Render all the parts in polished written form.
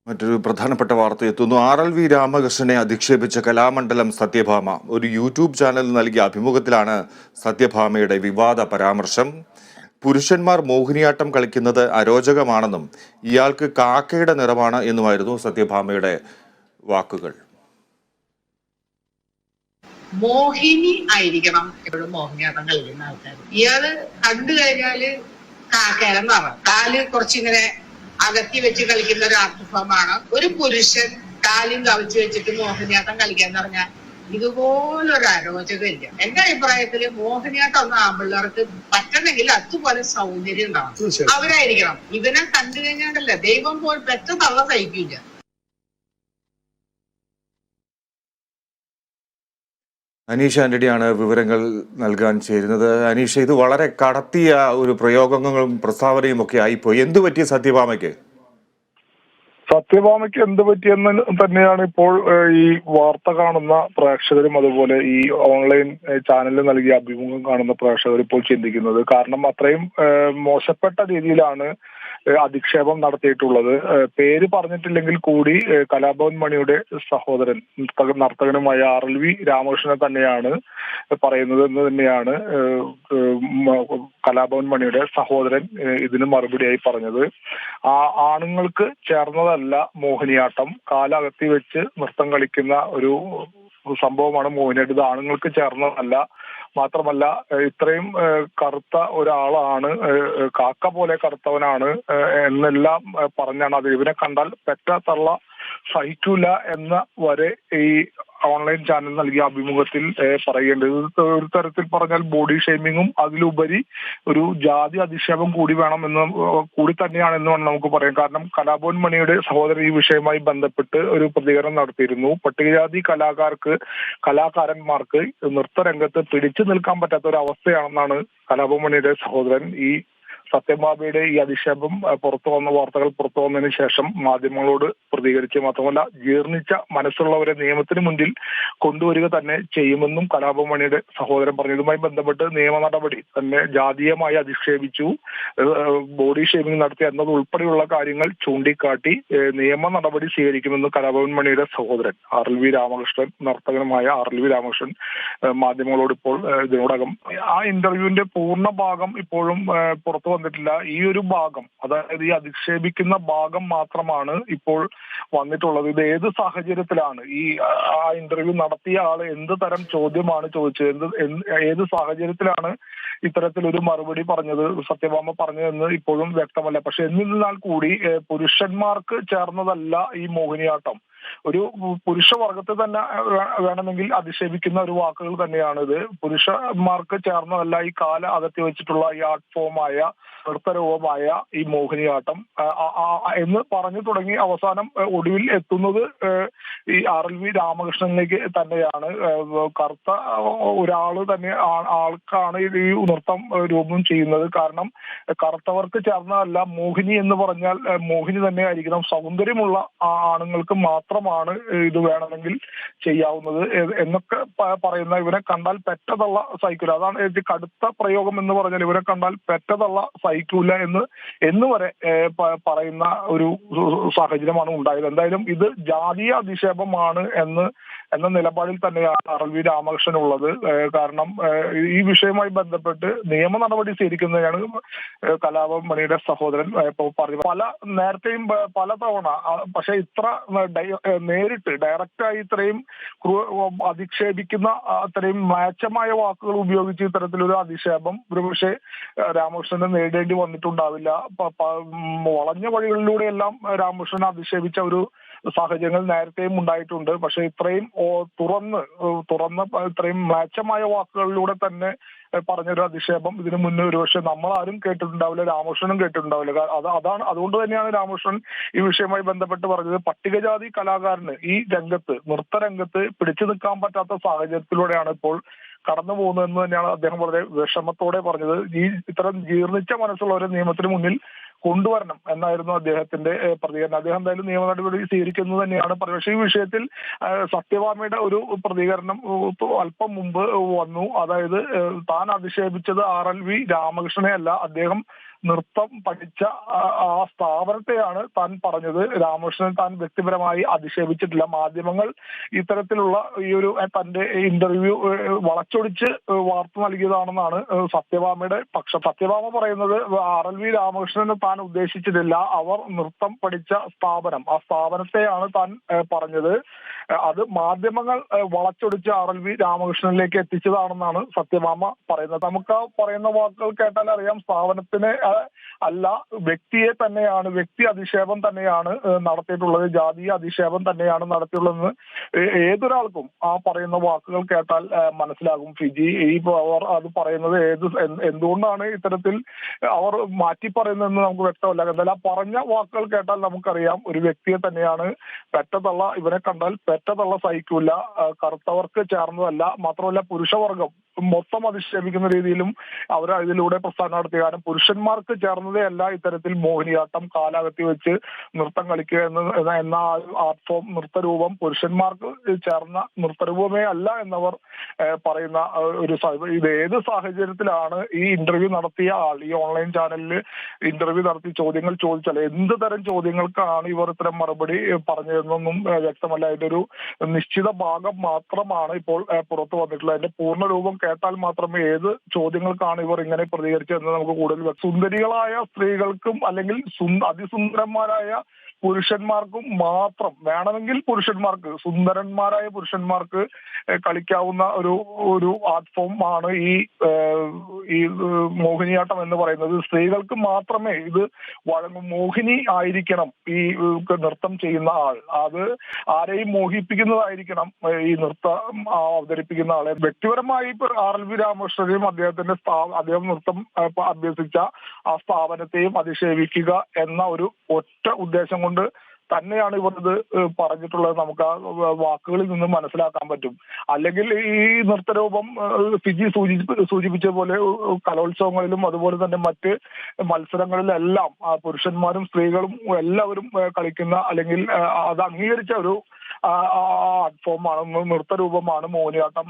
മറ്റൊരു പ്രധാനപ്പെട്ട വാർത്ത എത്തുന്നു. RLV രാമകൃഷ്ണനെ അധിക്ഷേപിച്ച കലാമണ്ഡലം സത്യഭാമ ഒരു യൂട്യൂബ് ചാനൽ നൽകിയ അഭിമുഖത്തിലാണ് സത്യഭാമയുടെ വിവാദ പരാമർശം. പുരുഷന്മാർ മോഹിനിയാട്ടം കളിക്കുന്നത് അരോചകമാണെന്നും ഇയാൾക്ക് കാക്കയുടെ നിറമാണ് എന്നുമായിരുന്നു സത്യഭാമയുടെ വാക്കുകൾ. മോഹിനി ആയിരിക്കണം എപ്പോഴും മോഹിനിയാട്ടം കളിക്കുന്ന ആൾക്കാർ. ഇയാള് കണ്ടു കഴിഞ്ഞാല് കാക്കയുടെ നിറം, കാല് കുറച്ചിങ്ങനെ അകത്തി വെച്ച് കളിക്കുന്ന ഒരു ആർട്ട് ഫോമാണ്. ഒരു പുരുഷൻ കാലും കവിച്ചു വെച്ചിട്ട് മോഹിനിയാട്ടം കളിക്കാന്ന് പറഞ്ഞാൽ ഇതുപോലൊരു അരോചകമില്ല. എന്റെ അഭിപ്രായത്തില് മോഹിനിയാട്ടം ഒന്നും ആമ്പിള്ളേർക്ക് പറ്റണമെങ്കിൽ അതുപോലെ സൗന്ദര്യം ഉണ്ടാവും. അവരായിരിക്കണം. ഇവനെ കണ്ടു കഴിഞ്ഞാലല്ല ദൈവം പോൽ പെറ്റ തള്ള സഹിക്കില്ല. അനീഷ ആന്റണിയാണ് വിവരങ്ങൾ നൽകാൻ ചേരുന്നത്. അനീഷ, ഇത് വളരെ കടത്തിയ ഒരു പ്രയോഗങ്ങളും പ്രസ്താവനയും ഒക്കെ ആയിപ്പോയി. എന്തു പറ്റിയ സത്യഭാമയ്ക്ക് എന്ത് പറ്റിയെന്ന് തന്നെയാണ് ഇപ്പോൾ ഈ വാർത്ത കാണുന്ന പ്രേക്ഷകരും അതുപോലെ ഈ ഓൺലൈൻ ചാനലിൽ നൽകിയ അഭിമുഖം കാണുന്ന പ്രേക്ഷകർ ഇപ്പോൾ ചിന്തിക്കുന്നത്. കാരണം അത്രയും മോശപ്പെട്ട രീതിയിലാണ് അധിക്ഷേപം നടത്തിയിട്ടുള്ളത്. പേര് പറഞ്ഞിട്ടില്ലെങ്കിൽ കൂടി കലാഭവൻ മണിയുടെ സഹോദരൻ നർത്തകനുമായ RLV രാമകൃഷ്ണനെ തന്നെയാണ് പറയുന്നത് എന്ന് തന്നെയാണ് കലാഭവൻ മണിയുടെ സഹോദരൻ ഇതിന് മറുപടിയായി പറഞ്ഞത്. ആണുങ്ങൾക്ക് ചേർന്നതല്ല മോഹിനിയാട്ടം, കാലകത്തി വെച്ച് നൃത്തം കളിക്കുന്ന ഒരു സംഭവമാണ് മോഹിനിയാട്ടം. ഇത് ആണുങ്ങൾക്ക് ചേർന്നതല്ല. മാത്രമല്ല ഇത്രയും കറുത്ത ഒരാളാണ്, കാക്ക പോലെ കറുത്തവനാണ് എന്നെല്ലാം പറഞ്ഞാണ് അത്. ഇവനെ കണ്ടാൽ പെറ്റ തള്ള സഹിക്കൂല എന്ന വരെ ഈ ഓൺലൈൻ ചാനൽ നൽകിയ അഭിമുഖത്തിൽ പറയേണ്ടത്. ഒരു തരത്തിൽ പറഞ്ഞാൽ ബോഡി ഷെയ്മിങ്ങും അതിലുപരി ഒരു ജാതി അധിക്ഷേപം കൂടി വേണമെന്ന് കൂടി തന്നെയാണെന്ന് വേണം നമുക്ക് പറയാം. കാരണം കലാഭവൻ മണിയുടെ സഹോദരൻ ഈ വിഷയവുമായി ബന്ധപ്പെട്ട് ഒരു പ്രതികരണം നടത്തിയിരുന്നു. പട്ടികജാതി കലാകാരന്മാർക്ക് നൃത്തരംഗത്ത് പിടിച്ചു നിൽക്കാൻ പറ്റാത്ത ഒരു അവസ്ഥയാണെന്നാണ് കലാഭവൻ മണിയുടെ സഹോദരൻ ഈ സത്യഭാമയുടെ ഈ അധിക്ഷേപം വാർത്തകൾ പുറത്തു വന്നതിന് ശേഷം മാധ്യമങ്ങളോട് പ്രതികരിച്ച്, മാത്രമല്ല ജീർണിച്ച മനസ്സുള്ളവരെ നിയമത്തിന് മുന്നിൽ കൊണ്ടുവരിക തന്നെ ചെയ്യുമെന്നും കലാഭവൻ മണിയുടെ സഹോദരൻ പറഞ്ഞു. ഇതുമായി ബന്ധപ്പെട്ട് നിയമ നടപടി തന്നെ ജാതീയമായി അധിക്ഷേപിച്ചു, ബോഡി ഷേമിംഗ് നടത്തി എന്നത് ഉൾപ്പെടെയുള്ള കാര്യങ്ങൾ ചൂണ്ടിക്കാട്ടി നിയമ നടപടി സ്വീകരിക്കുമെന്ന് കലാഭവൻ മണിയുടെ സഹോദരൻ RLV രാമകൃഷ്ണൻ, നർത്തകനുമായ RLV രാമകൃഷ്ണൻ മാധ്യമങ്ങളോട് ഇപ്പോൾ ഇതിനോടകം ആ ഇന്റർവ്യൂവിന്റെ പൂർണ്ണ ഭാഗം ഇപ്പോഴും പുറത്തു വന്നിട്ടില്ല. ഈ ഒരു ഭാഗം, അതായത് ഈ അധിക്ഷേപിക്കുന്ന ഭാഗം മാത്രമാണ് ഇപ്പോൾ വന്നിട്ടുള്ളത്. ഇത് ഏത് സാഹചര്യത്തിലാണ് ഈ ആ ഇന്റർവ്യൂ നടത്തിയ ആള് എന്ത് തരം ചോദ്യമാണ് ചോദിച്ചത്, ഏത് സാഹചര്യത്തിലാണ് ഇത്തരത്തിലൊരു മറുപടി പറഞ്ഞത്, സത്യഭാമ പറഞ്ഞതെന്ന് ഇപ്പോഴും വ്യക്തമല്ല. പക്ഷെ എന്നിരുന്നാൽ കൂടി പുരുഷന്മാർക്ക് ചേർന്നതല്ല ഈ മോഹിനിയാട്ടം. ഒരു പുരുഷവർഗത്തെ തന്നെ വേണമെങ്കിൽ അധിക്ഷേപിക്കുന്ന ഒരു വാക്കുകൾ തന്നെയാണ് ഇത്. പുരുഷന്മാർക്ക് ചേർന്നതല്ല ഈ കാല അകത്തി വെച്ചിട്ടുള്ള ഈ ആർട്ട് ഫോമായ നൃത്തരൂപമായ ഈ മോഹിനിയാട്ടം എന്ന് പറഞ്ഞു തുടങ്ങി അവസാനം ഒടുവിൽ എത്തുന്നത് ഈ RLV രാമകൃഷ്ണനിലേക്ക് തന്നെയാണ്. കറുത്ത ഒരാള് തന്നെ ആൾക്കാണ് ഈ നൃത്തം രൂപം ചെയ്യുന്നത്. കാരണം കറുത്തവർക്ക് ചേർന്നതല്ല മോഹിനി എന്ന് പറഞ്ഞാൽ മോഹിനി തന്നെ ആയിരിക്കണം, സൗന്ദര്യമുള്ള ആണുങ്ങൾക്ക് മാത്രമാണ് ഇത് വേണമെങ്കിൽ ചെയ്യാവുന്നത് എന്നൊക്കെ പറയുന്ന, ഇവരെ കണ്ടാൽ പെറ്റതള്ള സഹിക്കൂല, അതാണ് കടുത്ത പ്രയോഗം എന്ന് പറഞ്ഞാൽ ഇവരെ കണ്ടാൽ പെറ്റതള്ള സഹിക്കൂല എന്ന് വരെ പറയുന്ന ഒരു സാഹചര്യമാണ് ഉണ്ടായത്. എന്തായാലും ഇത് ജാതീയ അധിക്ഷേപമാണ് എന്ന നിലപാടിൽ തന്നെയാണ് RLV രാമകൃഷ്ണൻ ഉള്ളത്. കാരണം ഈ വിഷയവുമായി ബന്ധപ്പെട്ട് നിയമ നടപടി സ്വീകരിക്കുന്നതാണ് കലാഭവൻ മണിയുടെ സഹോദരൻ പറഞ്ഞു. നേരത്തെയും പലതവണ, പക്ഷെ ഇത്ര നേരിട്ട് ഡയറക്റ്റായി ഇത്രയും അധിക്ഷേപിക്കുന്ന അത്രയും മ്ലേച്ഛമായ വാക്കുകൾ ഉപയോഗിച്ച് ഇത്തരത്തിലൊരു അധിക്ഷേപം ഒരുപക്ഷെ രാമകൃഷ്ണന് നേരിടേണ്ടി വന്നിട്ടുണ്ടാവില്ല. വളഞ്ഞ വഴികളിലൂടെയെല്ലാം രാമകൃഷ്ണനെ അധിക്ഷേപിച്ച ഒരു സാഹചര്യങ്ങൾ നേരത്തെയും ഉണ്ടായിട്ടുണ്ട്. പക്ഷെ ഇത്രയും തുറന്ന് ഇത്രയും മ്ലേച്ഛമായ വാക്കുകളിലൂടെ തന്നെ പറഞ്ഞൊരു അധിക്ഷേപം ഇതിനു മുന്നേ ഒരുപക്ഷെ നമ്മളാരും കേട്ടിട്ടുണ്ടാവില്ല, രാമകൃഷ്ണനും കേട്ടിട്ടുണ്ടാവില്ല. അതുകൊണ്ട് തന്നെയാണ് രാമകൃഷ്ണൻ ഈ വിഷയവുമായി ബന്ധപ്പെട്ട് പറഞ്ഞത്. പട്ടികജാതി കലാകാരന് ഈ നൃത്തരംഗത്ത് പിടിച്ചു നിൽക്കാൻ പറ്റാത്ത സാഹചര്യത്തിലൂടെയാണ് ഇപ്പോൾ കടന്നു പോകുന്നതെന്ന് തന്നെയാണ് അദ്ദേഹം വളരെ വിഷമത്തോടെ പറഞ്ഞത്. ഇത്തരം ജീർണിച്ച മനസ്സുള്ളവരെ നിയമത്തിന് മുന്നിൽ കൊണ്ടുവരണം എന്നായിരുന്നു അദ്ദേഹത്തിന്റെ പ്രതികരണം. അദ്ദേഹം എന്തായാലും നിയമ നടപടി സ്വീകരിക്കുന്നത് തന്നെയാണ്. പക്ഷേ ഈ വിഷയത്തിൽ സത്യഭാമയുടെ ഒരു പ്രതികരണം അല്പം മുമ്പ് വന്നു. അതായത് താൻ അധിക്ഷേപിച്ചത് RLV രാമകൃഷ്ണനെ അല്ല, അദ്ദേഹം നൃത്തം പഠിച്ച ആ സ്ഥാപനത്തെയാണ് താൻ പറഞ്ഞത്. രാമകൃഷ്ണൻ താൻ വ്യക്തിപരമായി അധിക്ഷേപിച്ചിട്ടില്ല. മാധ്യമങ്ങൾ ഇത്തരത്തിലുള്ള ഈ ഒരു തന്റെ ഇന്റർവ്യൂ വളച്ചൊടിച്ച് വാർത്ത നൽകിയതാണെന്നാണ് സത്യഭാമയുടെ പക്ഷം. സത്യഭാമ പറയുന്നത് RLV രാമകൃഷ്ണനെ താൻ ഉദ്ദേശിച്ചിട്ടില്ല. അവർ നൃത്തം പഠിച്ച സ്ഥാപനം, ആ സ്ഥാപനത്തെയാണ് താൻ പറഞ്ഞത്. അത് മാധ്യമങ്ങൾ വളച്ചൊടിച്ച് RLV രാമകൃഷ്ണനിലേക്ക് എത്തിച്ചതാണെന്നാണ് സത്യഭാമ പറയുന്നത്. നമുക്ക് ആ പറയുന്ന വാക്കുകൾ കേട്ടാൽ അറിയാം, സ്ഥാപനത്തിനെ അല്ല വ്യക്തിയെ തന്നെയാണ്, വ്യക്തി അധിക്ഷേപം തന്നെയാണ് നടത്തിയിട്ടുള്ളത്, ജാതീയ അധിക്ഷേപം തന്നെയാണ് നടത്തിയുള്ളതെന്ന് ഏതൊരാൾക്കും ആ പറയുന്ന വാക്കുകൾ കേട്ടാൽ മനസ്സിലാകും. ഫിജി അവർ അത് പറയുന്നത് എന്തുകൊണ്ടാണ് ഇത്തരത്തിൽ അവർ മാറ്റി പറയുന്നതെന്ന് നമുക്ക് വ്യക്തമല്ല. എന്തായാലും ആ പറഞ്ഞ വാക്കുകൾ കേട്ടാൽ നമുക്കറിയാം, ഒരു വ്യക്തിയെ തന്നെയാണ് പെറ്റതള്ള, ഇവരെ കണ്ടാൽ പെറ്റതള്ള സഹിക്കൂല, കറുത്തവർക്ക് ചേർന്നതല്ല, മാത്രമല്ല പുരുഷവർഗം മൊത്തം അധിക്ഷേപിക്കുന്ന രീതിയിലും അവർ ഇതിലൂടെ പ്രസ്ഥാനം നടത്തിയ. കാരണം പുരുഷന്മാർക്ക് ചേർന്നതേ അല്ല ഇത്തരത്തിൽ മോഹിനിയാട്ടം, കാലകത്തി വെച്ച് നൃത്തം കളിക്കുക എന്ന ആർട്ട് ഫോം, നൃത്തരൂപം പുരുഷന്മാർക്ക് ചേർന്ന നൃത്തരൂപമേ അല്ല എന്നവർ പറയുന്ന ഒരു ഇത് ഏത് സാഹചര്യത്തിലാണ് ഈ ഇന്റർവ്യൂ നടത്തിയ ആൾ ഈ ഓൺലൈൻ ചാനലിൽ ഇന്റർവ്യൂ നടത്തി ചോദ്യങ്ങൾ ചോദിച്ചാൽ എന്ത് തരം ചോദ്യങ്ങൾക്കാണ് ഇവർ ഇത്തരം മറുപടി പറഞ്ഞതെന്നൊന്നും വ്യക്തമല്ല. അതിന്റെ ഒരു നിശ്ചിത ഭാഗം മാത്രമാണ് ഇപ്പോൾ പുറത്തു വന്നിട്ടുള്ളത്. അതിന്റെ പൂർണ്ണരൂപം കേട്ടാൽ മാത്രമേ ഏത് ചോദ്യങ്ങൾക്കാണ് ഇവർ ഇങ്ങനെ പ്രതികരിച്ചതെന്ന് നമുക്ക് കൂടുതൽ. സുന്ദരികളായ സ്ത്രീകൾക്കും അല്ലെങ്കിൽ അതിസുന്ദരന്മാരായ പുരുഷന്മാർക്കും മാത്രം വേണമെങ്കിൽ പുരുഷന്മാർക്ക്, സുന്ദരന്മാരായ പുരുഷന്മാർക്ക് കളിക്കാവുന്ന ഒരു ആർട്ട് ഫോം ആണ് ഈ മോഹിനിയാട്ടം എന്ന് പറയുന്നത്. സ്ത്രീകൾക്ക് മാത്രമേ ഇത് വഴങ്ങും. മോഹിനി ആയിരിക്കണം ഈ നൃത്തം ചെയ്യുന്ന ആൾ, അത് ആരെയും മോഹിപ്പിക്കുന്നതായിരിക്കണം ഈ നൃത്തം അവതരിപ്പിക്കുന്ന ആളെ. വ്യക്തിപരമായി RLV രാമകൃഷ്ണനെയും അദ്ദേഹം നൃത്തം അഭ്യസിച്ച ആ സ്ഥാപനത്തെയും അധിക്ഷേപിക്കുക എന്ന ഒരു ഒറ്റ ഉദ്ദേശം കൊണ്ട് തന്നെയാണ് ഇവർ ഇത് പറഞ്ഞിട്ടുള്ളത്. നമുക്ക് ആ വാക്കുകളിൽ നിന്ന് മനസ്സിലാക്കാൻ പറ്റും. അല്ലെങ്കിൽ ഈ നൃത്തരൂപം ഫിജി സൂചിപ്പിച്ച പോലെ കലോത്സവങ്ങളിലും അതുപോലെ തന്നെ മറ്റ് മത്സരങ്ങളിലെല്ലാം പുരുഷന്മാരും സ്ത്രീകളും എല്ലാവരും കളിക്കുന്ന അല്ലെങ്കിൽ അത് അംഗീകരിച്ച ഒരു ആർട്ട് ഫോമാണ്, നൃത്തരൂപമാണ് മോഹിനിയാട്ടം.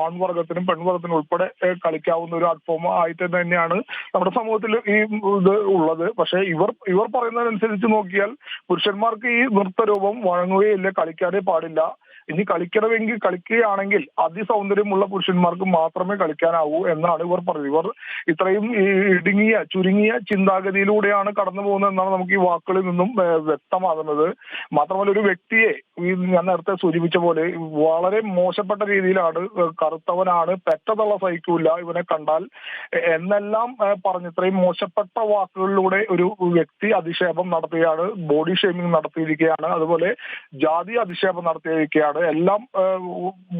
ആൺവർഗത്തിനും പെൺവർഗത്തിനും ഉൾപ്പെടെ കളിക്കാവുന്ന ഒരു ആർട്ട് ഫോം ആയിട്ട് തന്നെയാണ് നമ്മുടെ സമൂഹത്തിൽ ഈ ഇത് ഉള്ളത്. പക്ഷെ ഇവർ പറയുന്നതനുസരിച്ച് നോക്കിയാൽ പുരുഷന്മാർക്ക് ഈ നൃത്തരൂപം വഴങ്ങുകയില്ല, കളിക്കാനേ പാടില്ല. ഇനി കളിക്കണമെങ്കിൽ കളിക്കുകയാണെങ്കിൽ അതിസൗന്ദര്യമുള്ള പുരുഷന്മാർക്ക് മാത്രമേ കളിക്കാനാവൂ എന്നാണ് ഇവർ പറഞ്ഞത്. ഇവർ ഇത്രയും ചുരുങ്ങിയ ചിന്താഗതിയിലൂടെയാണ് കടന്നു പോകുന്നത് എന്നാണ് നമുക്ക് ഈ വാക്കുകളിൽ നിന്നും വ്യക്തമാകുന്നത്. മാത്രമല്ല ഒരു വ്യക്തിയെ ഞാൻ നേരത്തെ സൂചിപ്പിച്ച പോലെ വളരെ മോശപ്പെട്ട രീതിയിലാണ്, കറുത്തവനാണ്, പെറ്റതള്ള സഹിക്കൂല ഇവനെ കണ്ടാൽ എന്നെല്ലാം പറഞ്ഞ് ഇത്രയും മോശപ്പെട്ട വാക്കുകളിലൂടെ ഒരു വ്യക്തി അധിക്ഷേപം നടത്തുകയാണ്, ബോഡി ഷേമിംഗ് നടത്തിയിരിക്കുകയാണ്, അതുപോലെ ജാതി അധിക്ഷേപം നടത്തിയിരിക്കുകയാണ്. എല്ലാം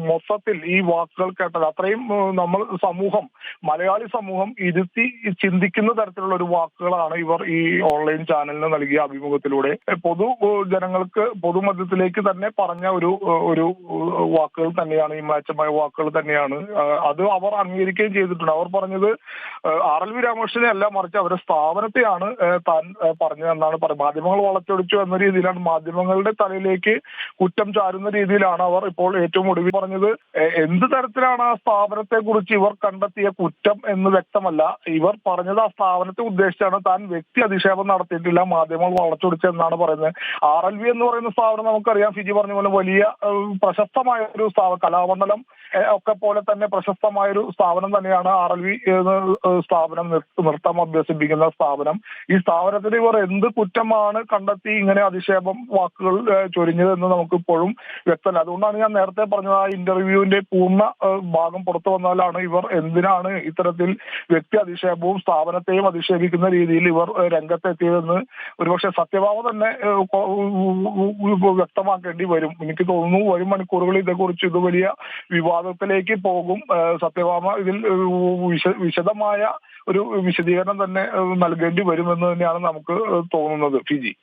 മൊത്തത്തിൽ ഈ വാക്കുകൾ കേട്ടാൽ അത്രയും നമ്മൾ മലയാളി സമൂഹം ഇരുത്തി ചിന്തിക്കുന്ന തരത്തിലുള്ള ഒരു വാക്കുകളാണ് ഇവർ ഈ ഓൺലൈൻ ചാനലിന് നൽകിയ അഭിമുഖത്തിലൂടെ ജനങ്ങൾക്ക് പൊതുമധ്യത്തിലേക്ക് തന്നെ പറഞ്ഞ ഒരു വാക്കുകൾ തന്നെയാണ്, ഈ മ്ലേച്ഛമായ വാക്കുകൾ തന്നെയാണ്. അത് അവർ അംഗീകരിക്കുകയും ചെയ്തിട്ടുണ്ട്. അവർ പറഞ്ഞത് RLV രാമകൃഷ്ണനെ അല്ല, മറിച്ച് അവരുടെ സ്ഥാപനത്തെയാണ് താൻ പറഞ്ഞതെന്നാണ് പറയുന്നത്. മാധ്യമങ്ങൾ വളച്ചൊടിച്ചു എന്ന രീതിയിലാണ്, മാധ്യമങ്ങളുടെ തലയിലേക്ക് കുറ്റം ചാരുന്ന രീതിയിലാണ് അവർ ഇപ്പോൾ ഏറ്റവും ഒടുവിൽ പറഞ്ഞത്. എന്ത് തരത്തിലാണ് ആ സ്ഥാപനത്തെ കുറിച്ച് ഇവർ കണ്ടെത്തിയ കുറ്റം എന്ന് വ്യക്തമല്ല. ഇവർ പറഞ്ഞത് ആ സ്ഥാപനത്തെ ഉദ്ദേശിച്ചാണ്, താൻ വ്യക്തി അധിക്ഷേപം നടത്തിയിട്ടില്ല, മാധ്യമങ്ങൾ വളച്ചൊടിച്ചെന്നാണ് പറയുന്നത്. RLV എന്ന് പറയുന്ന സ്ഥാപനം നമുക്കറിയാം, ഫിജി പറഞ്ഞ പോലെ വലിയ പ്രശസ്തമായ ഒരു കലാമണ്ഡലം ഒക്കെ പോലെ തന്നെ പ്രശസ്തമായ ഒരു സ്ഥാപനം തന്നെയാണ് RLV സ്ഥാപനം, നൃത്തം അഭ്യസിപ്പിക്കുന്ന സ്ഥാപനം. ഈ സ്ഥാപനത്തിന് ഇവർ എന്ത് കുറ്റമാണ് കണ്ടെത്തി ഇങ്ങനെ അധിക്ഷേപം വാക്കുകൾ ചൊരിഞ്ഞതെന്ന് നമുക്ക് ഇപ്പോഴും വ്യക്തമല്ല. അതുകൊണ്ടാണ് ഞാൻ നേരത്തെ പറഞ്ഞത്, ആ ഇന്റർവ്യൂവിന്റെ പൂർണ്ണ ഭാഗം പുറത്തു വന്നാലാണ് ഇവർ എന്തിനാണ് ഇത്തരത്തിൽ വ്യക്തി അധിക്ഷേപവും സ്ഥാപനത്തെയും അധിക്ഷേപിക്കുന്ന രീതിയിൽ ഇവർ രംഗത്തെത്തിയതെന്ന് ഒരുപക്ഷെ സത്യഭാമ തന്നെ വ്യക്തമാക്കേണ്ടി വരും. എനിക്ക് തോന്നുന്നു വരും മണിക്കൂറുകളിൽ ഇതേക്കുറിച്ച് ഇത് വലിയ വിവാദത്തിലേക്ക് പോകും. സത്യഭാമ ഇതിൽ വിശദമായ ഒരു വിശദീകരണം തന്നെ നൽകേണ്ടി വരുമെന്ന് തന്നെയാണ് നമുക്ക് തോന്നുന്നത്. ഫിജി.